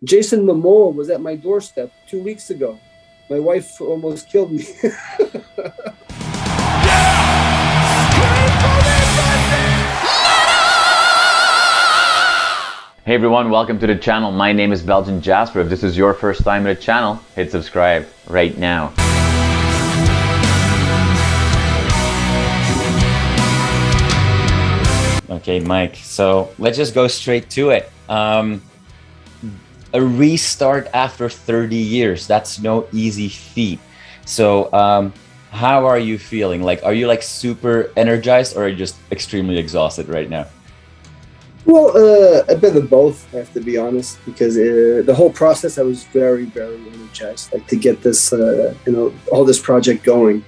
Jason Momoa was at my doorstep 2 weeks ago. My wife almost killed me. Hey everyone, welcome to the channel. My name is Belgian Jasper. If this is your first time in the channel, hit subscribe right now. Okay, Mike, so let's just go straight to it. A restart after 30 years, that's no easy feat. So how are you feeling? Like, are you like super energized or are you just extremely exhausted right now? Well, a bit of both, I have to be honest, because the whole process, I was very, very energized, like to get this, all this project going,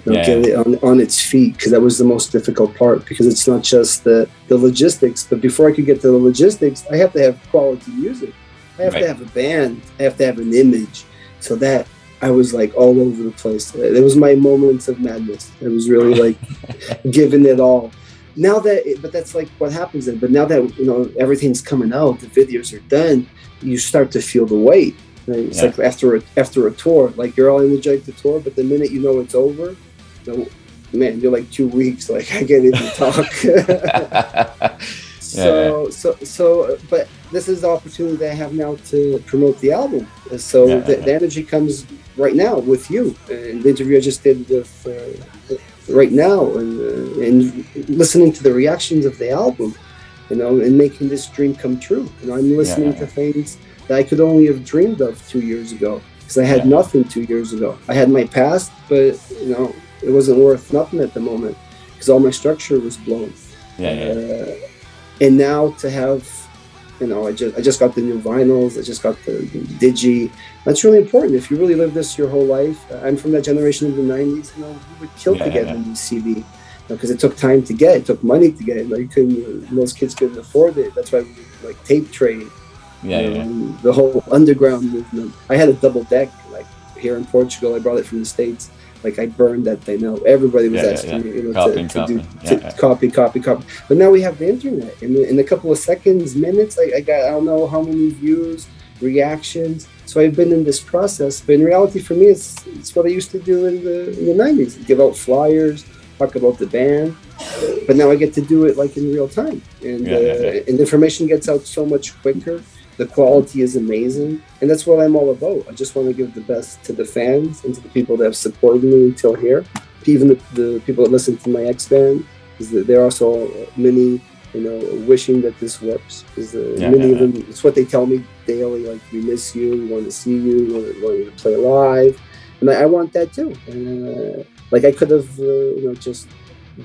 get it on its feet, because that was the most difficult part, because it's not just the logistics, but before I could get to the logistics, I have to have quality music. I have to have a band. I have to have an image. So that I was like all over the place. It was my moments of madness. I was really like giving it all. Now but that's like what happens then. But now that everything's coming out, the videos are done, you start to feel the weight. Right? It's like after a tour, like you're all energetic to tour, but the minute you know it's over, man, you're like 2 weeks. Like I can't even talk. But this is the opportunity that I have now to promote the album. So the energy comes right now with you. And the interview I just did with right now, and listening to the reactions of the album, and making this dream come true. I'm listening to things that I could only have dreamed of 2 years ago, because I had nothing 2 years ago. I had my past, but it wasn't worth nothing at the moment, because all my structure was blown. And now to have, I just got the new vinyls, I just got the digi. That's really important. If you really live this your whole life, I'm from that generation of the 90s, we would kill to get a new CD, because it took time to get, it took money to get it. Like most kids couldn't afford it. That's why we like tape trade, the whole underground movement. I had a double deck, like here in Portugal, I brought it from the States. Like I burned that thing out. Everybody was asking me, to copy. But now we have the internet. In a couple of seconds, minutes, I got I don't know how many views, reactions. So I've been in this process. But in reality, for me, it's what I used to do in the 90s. Give out flyers, talk about the band. But now I get to do it like in real time, and information gets out so much quicker. The quality is amazing, and that's what I'm all about. I just want to give the best to the fans and to the people that have supported me until here. Even the people that listen to my ex-band, because they're also many, wishing that this works. Because many of them, it's what they tell me daily. Like, we miss you, we want to see you, we want you to play live, and I want that too. And like I could have, just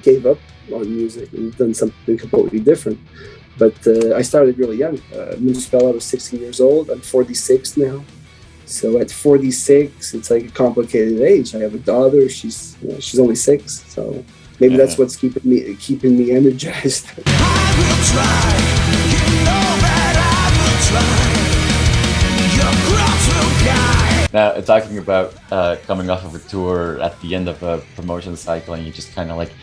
gave up on music and done something completely different. But I started really young. Moonspell, I was 16 years old. I'm 46 now. So at 46, it's like a complicated age. I have a daughter. She's only 6. So maybe that's what's keeping me energized. I will try. That I will try. Now, talking about coming off of a tour at the end of a promotion cycle, and you just kind of like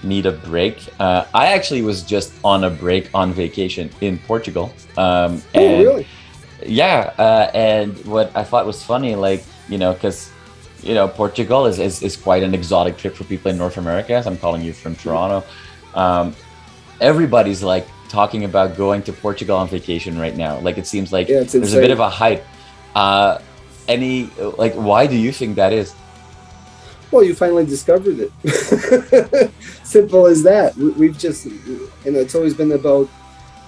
need a break. I actually was just on a break on vacation in Portugal. Really? Yeah, and what I thought was funny, like, because, Portugal is quite an exotic trip for people in North America, as I'm calling you from Toronto. Everybody's like talking about going to Portugal on vacation right now. Like, it seems like there's a bit of a hype. Why do you think that is? Well, you finally discovered it. Simple as that. We've just, it's always been about,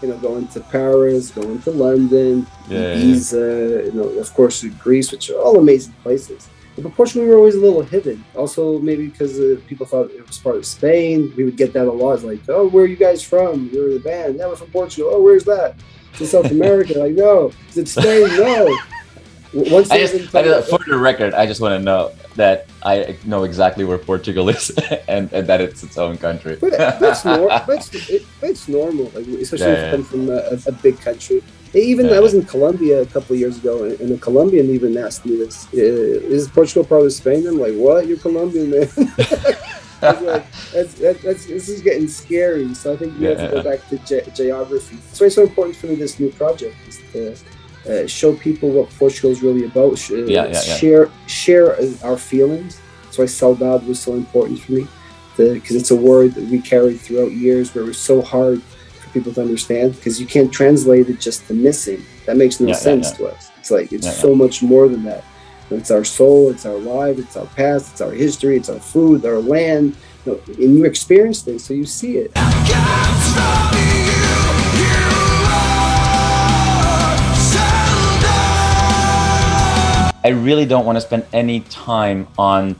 going to Paris, going to London, Ibiza, of course, Greece, which are all amazing places. But Portugal, we were always a little hidden. Also, maybe because people thought it was part of Spain. We would get that a lot. It's like, oh, where are you guys from? You're the band. Yeah, we're from Portugal. Oh, where's that? It's in South America. Like, no. Is it Spain? No. For the record, I just want to know that I know exactly where Portugal is and that it's its own country. But it's normal, like, especially if you come from a big country. Even I was in Colombia a couple of years ago, and a Colombian even asked me this: "Is Portugal part of Spain?" I'm like, "What? You're Colombian, man." I was like, this is getting scary. So I think we have to go back to geography. That's why it's so important for me, this new project, is show people what Portugal is really about. Share our feelings. That's why Saudade was so important for me, because it's a word that we carried throughout years where it was so hard for people to understand, because you can't translate it just to missing. That makes no sense to us. It's like it's so much more than that. It's our soul, it's our life, it's our past, it's our history, it's our food, our land. And you experience things, so you see it. I really don't want to spend any time on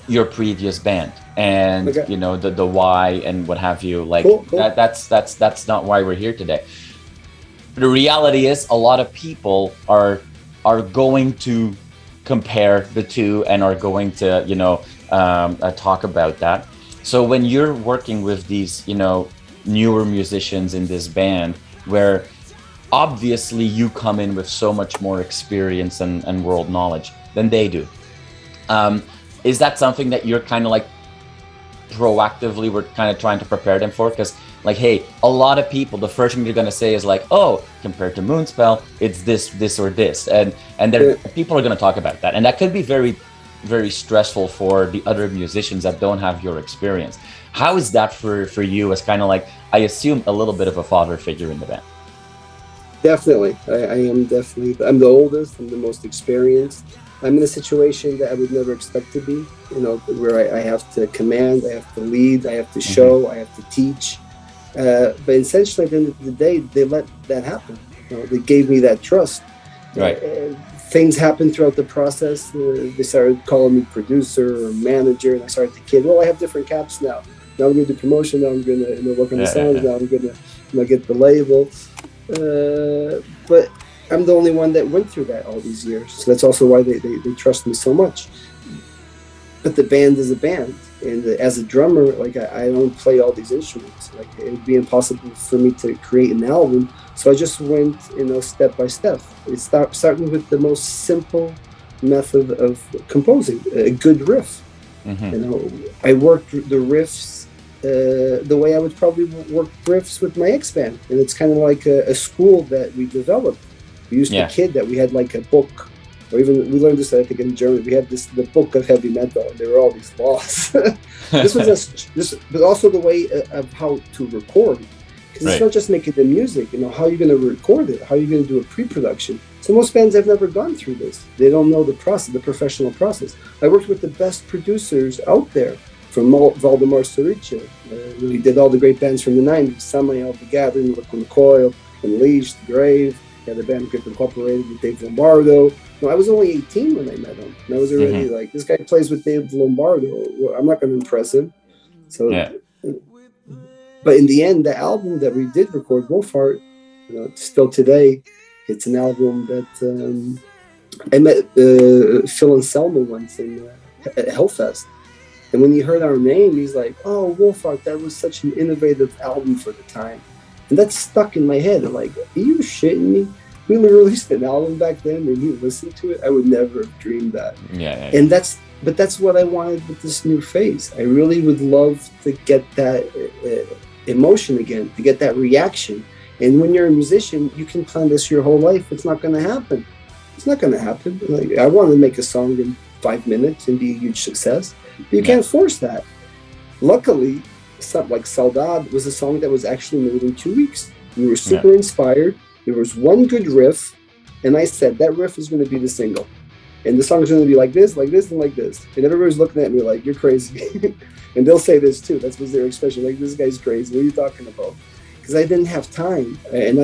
your previous band and the why and what have you. Like cool. That's not why we're here today. The reality is, a lot of people are going to compare the two and are going to talk about that. So when you're working with these newer musicians in this band, where obviously you come in with so much more experience and world knowledge than they do, is that something that you're kind of like proactively we're kind of trying to prepare them for? Because like, hey, a lot of people, the first thing they're going to say is like, oh, compared to Moonspell, it's this or this, and people are going to talk about that, and that could be very, very stressful for the other musicians that don't have your experience. How is that for you as kind of like, I assume, a little bit of a father figure in the band? Definitely. I'm the oldest, I'm the most experienced. I'm in a situation that I would never expect to be, where I have to command, I have to lead, I have to show, I have to teach. But essentially, at the end of the day, they let that happen. They gave me that trust. Right. Things happened throughout the process. They started calling me producer or manager, and I started to kid. Well, I have different caps now. Now I'm going to do promotion. Now I'm going to work on the songs. Now I'm going to get the label. But I'm the only one that went through that all these years. So that's also why they trust me so much. But the band is a band. And as a drummer, like I don't play all these instruments. Like it would be impossible for me to create an album. So I just went, step by step. It's starting with the most simple method of composing, a good riff. I worked the riffs the way I would probably work riffs with my ex-band. And it's kind of like a school that we developed. We used to kid that we had like a book, or even we learned this, I think, in German. We had the book of heavy metal, and there were all these laws. This was but also the way of how to record, because it's not just making the music. How are you going to record it? How are you going to do a pre-production? So most bands have never gone through this. They don't know the process, the professional process. I worked with the best producers out there, from Valdemar Sorica, he did all the great bands from the 90s, Samael, The Gathering, Liquid Coil, Unleashed, Grave. He had a band Grip Incorporated with Dave Lombardo. No, I was only 18 when I met him. And I was already like, this guy plays with Dave Lombardo. Well, I'm not going to impress him. So, but in the end, the album that we did record, Wolfheart, still today, it's an album that I met Phil and Selma once at Hellfest. And when he heard our name, he's like, oh, Wolfheart, that was such an innovative album for the time. And that stuck in my head. I'm like, are you shitting me? We released an album back then and you listened to it? I would never have dreamed that. And that's what I wanted with this new phase. I really would love to get that emotion again, to get that reaction. And when you're a musician, you can plan this your whole life. It's not going to happen. It's not going to happen. Like, I wanted to make a song in 5 minutes and be a huge success. But you can't force that. Luckily, something like Saudade was a song that was actually made in 2 weeks. We were super inspired. There was one good riff, and I said, that riff is going to be the single. And the song is going to be like this, and like this. And everybody's looking at me like, you're crazy. And they'll say this too. That was their expression, like, this guy's crazy. What are you talking about? Because I didn't have time. And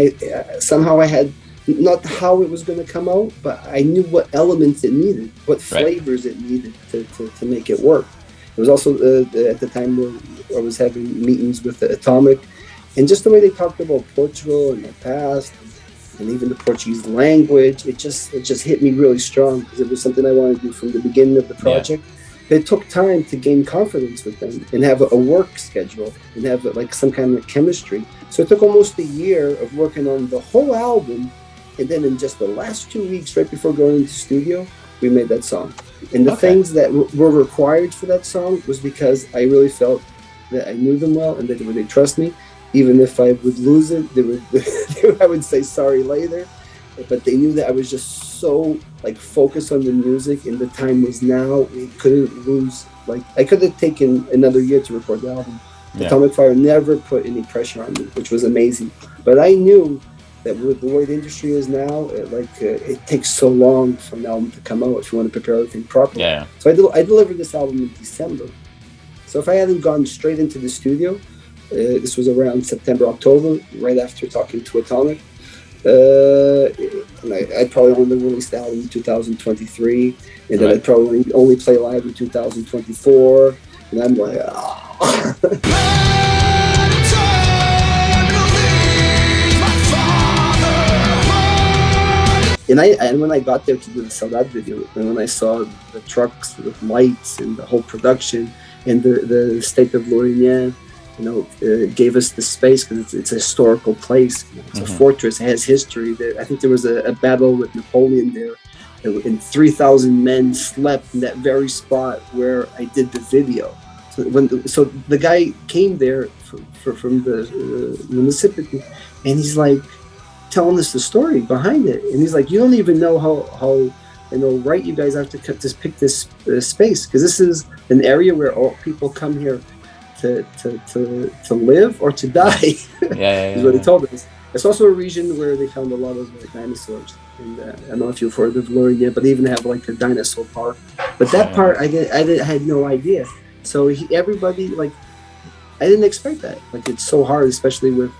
somehow I had, not how it was going to come out, but I knew what elements it needed, what flavors it needed to make it work. It was also at the time where I was having meetings with Atomic, and just the way they talked about Portugal and their past, and even the Portuguese language, it just hit me really strong, because it was something I wanted to do from the beginning of the project. It took time to gain confidence with them and have a work schedule and have like some kind of chemistry. So it took almost a year of working on the whole album. And then in just the last 2 weeks, right before going into studio, we made that song. And the things that were required for that song was because I really felt that I knew them well and that they trust me. Even if I would lose it, I would say sorry later. but they knew that I was just so like focused on the music, and the time was now. We couldn't lose. Like I could have taken another year to record the album. Atomic Fire never put any pressure on me, which was amazing. But I knew that with the way the industry is now, it takes so long for an album to come out if you want to prepare everything properly. Yeah. So I delivered this album in December. So if I hadn't gone straight into the studio, this was around September, October, right after talking to Atomic. And I'd probably only release the album in 2023, and then I'd probably only play live in 2024. And I'm like, And when I got there to do the Saudade video, and when I saw the trucks with lights and the whole production and the state of Lorient, gave us the space because it's a historical place. It's a fortress. It has history. I think there was a battle with Napoleon there, and 3,000 men slept in that very spot where I did the video. So the guy came there from the municipality, and he's like telling us the story behind it, and he's like, you don't even know how right you guys have to pick this space, because this is an area where all people come here to live or to die. Is what he told us. It's also a region where they found a lot of dinosaurs, and I don't know if you've heard of Lorient, but they even have like a dinosaur park. But that part I had no idea. So everybody, like, I didn't expect that. Like, it's so hard, especially with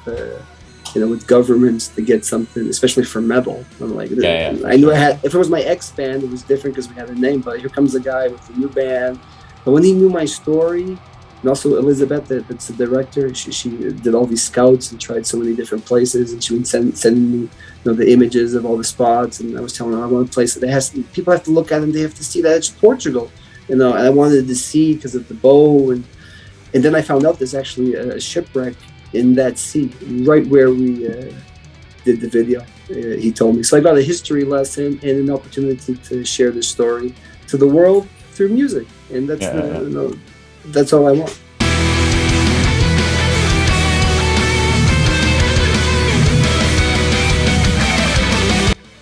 with governments, to get something, especially for metal. I'm like, I knew I had. If it was my ex band, it was different because we had a name. But here comes a guy with a new band. But when he knew my story, and also Elizabeth, that's the director, she did all these scouts and tried so many different places, and she would send me the images of all the spots, and I was telling her I want a place that people have to look at, and they have to see that it's Portugal. And I wanted to see because of the bow, and then I found out there's actually a shipwreck in that sea, right where we did the video. He told me. So I got a history lesson and an opportunity to share this story to the world through music, and that's all I want.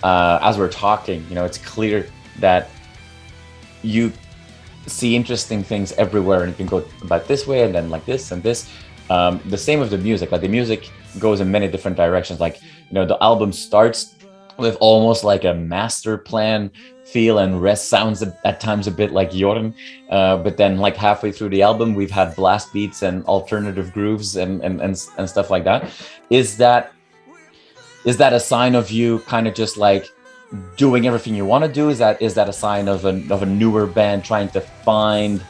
As we're talking, it's clear that you see interesting things everywhere, and you can go about this way and then like this and this. The same with the music. Like, the music goes in many different directions. Like, the album starts with almost like a master plan feel, and rest sounds at times a bit like Jorn. But then, like, halfway through the album, we've had blast beats and alternative grooves and stuff like that. Is that a sign of you kind of just like doing everything you want to do? Is that a sign of a newer band trying to find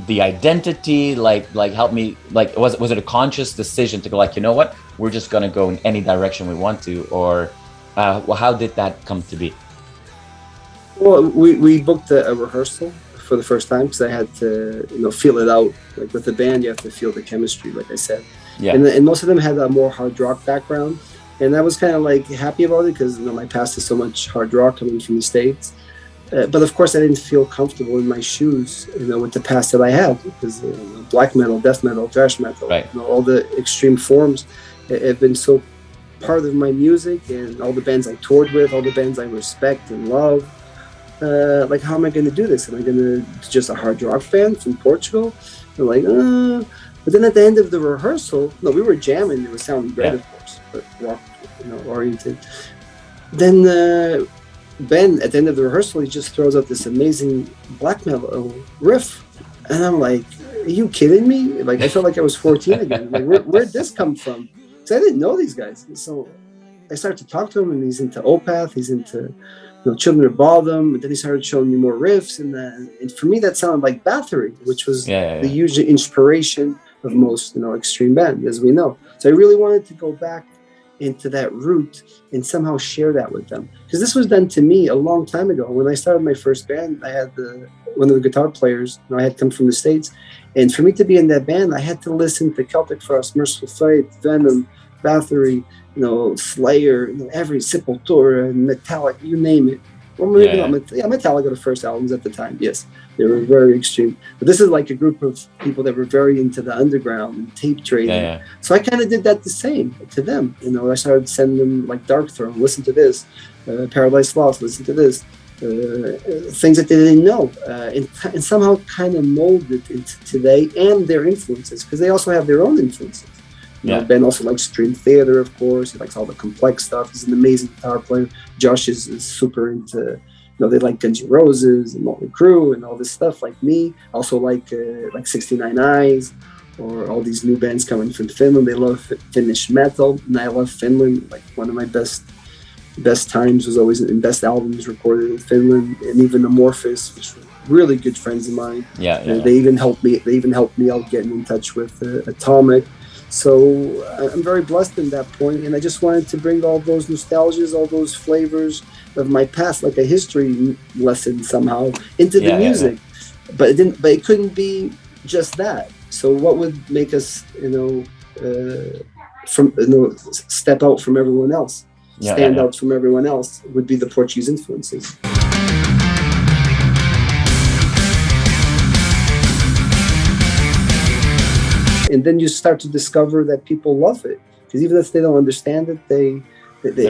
the identity? Like help me, like, was it a conscious decision to go, like, you know what, we're just gonna go in any direction we want to, or how did that come to be? Well, we booked a rehearsal for the first time because I had to feel it out. Like, with the band, you have to feel the chemistry, like I said. And most of them had a more hard rock background, and I was kind of like happy about it because my past is so much hard rock coming from the States. But of course, I didn't feel comfortable in my shoes, with the past that I had, because black metal, death metal, thrash metal, all the extreme forms have been so part of my music, and all the bands I toured with, all the bands I respect and love. Like, how am I going to do this? Am I going to just a hard rock band from Portugal? And like, but then at the end of the rehearsal, we were jamming. It was sounding great, of course, but rock, oriented. Then Ben, at the end of the rehearsal, he just throws out this amazing black metal riff, and I'm like, "Are you kidding me?" Like, I felt like I was 14 again. Like, where'd this come from? Because I didn't know these guys. And so I started to talk to him, and he's into Opeth, he's into Children of Bodom, and then he started showing me more riffs, and for me that sounded like Bathory, which was the huge inspiration of most extreme band, as we know. So I really wanted to go back into that root and somehow share that with them, because this was done to me a long time ago. When I started my first band, I had one of the guitar players, I had come from the States, and for me to be in that band, I had to listen to Celtic Frost, Merciful Fate, Venom, Bathory, Slayer, every Sepultura, Metallic, you name it. Or maybe not. Metallica, the first albums at the time, yes, they were very extreme. But this is like a group of people that were very into the underground and tape trading. So I kind of did that the same to them. You know, I started sending them like Dark Throne, listen to this, Paradise Lost, listen to this, things that they didn't know, and somehow kind of molded into today and their influences, because they also have their own influences. You know, Ben also likes Dream Theater, of course. He likes all the complex stuff. He's an amazing guitar player. Josh is super into, you know, they like Guns N' Roses and Motley Crue and all this stuff, like me. Also like 69 Eyes, or all these new bands coming from Finland. They love Finnish metal, and I love Finland. Like, one of my best times was always in best albums recorded in Finland, and even Amorphous, which were really good friends of mine. They even helped me out getting in touch with Atomic. So I'm very blessed in that point, and I just wanted to bring all those nostalgias, all those flavors of my past, like a history lesson somehow, into the music. But it couldn't be just that. So what would make us, step out from everyone else, stand out from everyone else, would be the Portuguese influences. And then you start to discover that people love it, because even if they don't understand it, they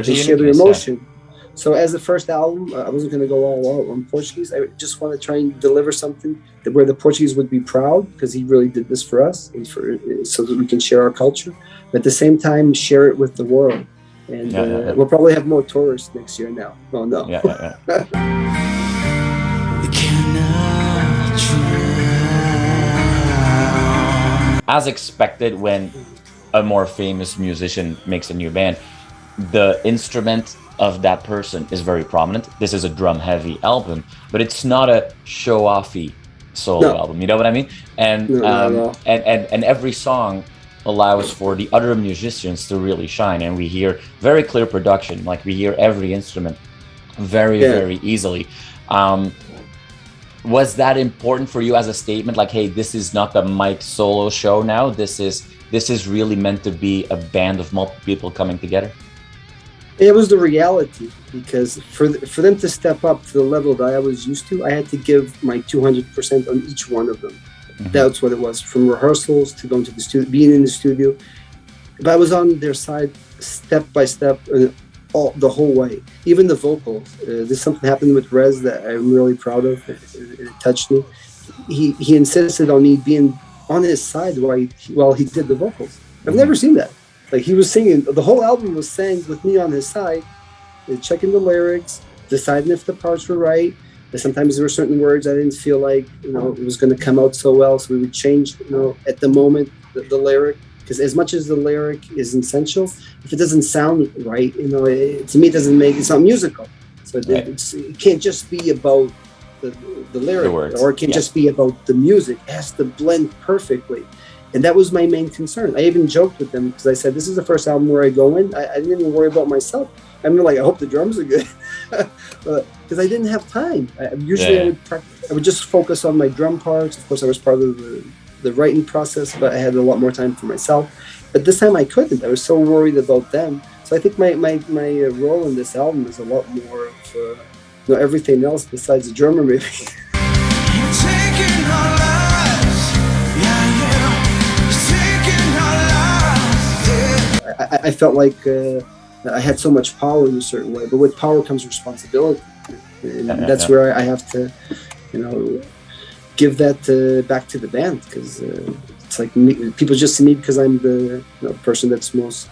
share their emotion. So as the first album, I wasn't going to go all out on Portuguese. I just want to try and deliver something where the Portuguese would be proud, because he really did this for us, and so that we can share our culture, but at the same time share it with the world. And we'll probably have more tourists next year now. Oh no. As expected, when a more famous musician makes a new band, the instrument of that person is very prominent. This is a drum-heavy album, but it's not a show-offy solo album. You know what I mean? And and every song allows for the other musicians to really shine, and we hear very clear production. Like, we hear every instrument very easily. Was that important for you as a statement? Like, hey, this is not the Mike solo show now. This is really meant to be a band of multiple people coming together. It was the reality, because for them to step up to the level that I was used to, I had to give my 200% on each one of them. Mm-hmm. That's what it was, from rehearsals to going to the studio, being in the studio. But I was on their side step by step, the whole way. Even the vocals. There's something happened with Rez that I'm really proud of. It touched me. He insisted on me being on his side while he did the vocals. I've never seen that. Like, he was singing, the whole album was sang with me on his side, checking the lyrics, deciding if the parts were right. And sometimes there were certain words I didn't feel like, it was going to come out so well. So we would change, at the moment, the lyric. Because as much as the lyric is essential, if it doesn't sound right, to me, it's not musical. So it can't just be about the lyric, or it can't just be about the music. It has to blend perfectly. And that was my main concern. I even joked with them, because I said, this is the first album where I go in. I didn't even worry about myself. I'm like, I hope the drums are good. Because I didn't have time. I would just focus on my drum parts. Of course, I was part of the writing process, but I had a lot more time for myself. But this time I couldn't. I was so worried about them. So I think my role in this album is a lot more of everything else besides the drummer, maybe. I felt like I had so much power in a certain way, but with power comes responsibility, and that's where I have to, give that back to the band, because it's like people just see me because I'm the person that's most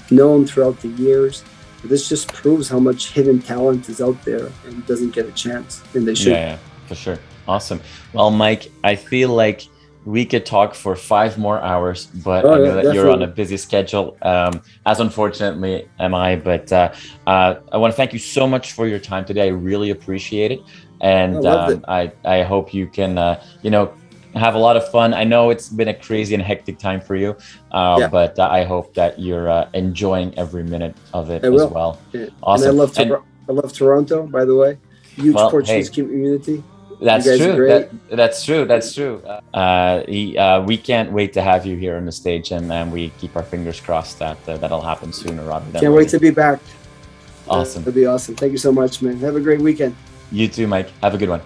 known throughout the years. But this just proves how much hidden talent is out there and doesn't get a chance, and they should. Yeah, for sure. Awesome. Well, Mike, I feel like we could talk for 5 more hours, but I know that you're on a busy schedule, as unfortunately am I. But I want to thank you so much for your time today. I really appreciate it. And I hope you can, have a lot of fun. I know it's been a crazy and hectic time for you, but I hope that you're enjoying every minute of it as well. Yeah. Awesome. And I love Toronto, by the way. Huge Portuguese community. That's true. That's true. We can't wait to have you here on the stage, and we keep our fingers crossed that that'll happen sooner rather than later. Can't wait to be back. Awesome. That'd be awesome. Thank you so much, man. Have a great weekend. You too, Mike. Have a good one.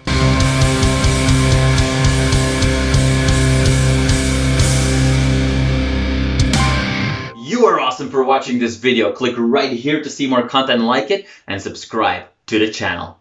You are awesome for watching this video. Click right here to see more content like it and subscribe to the channel.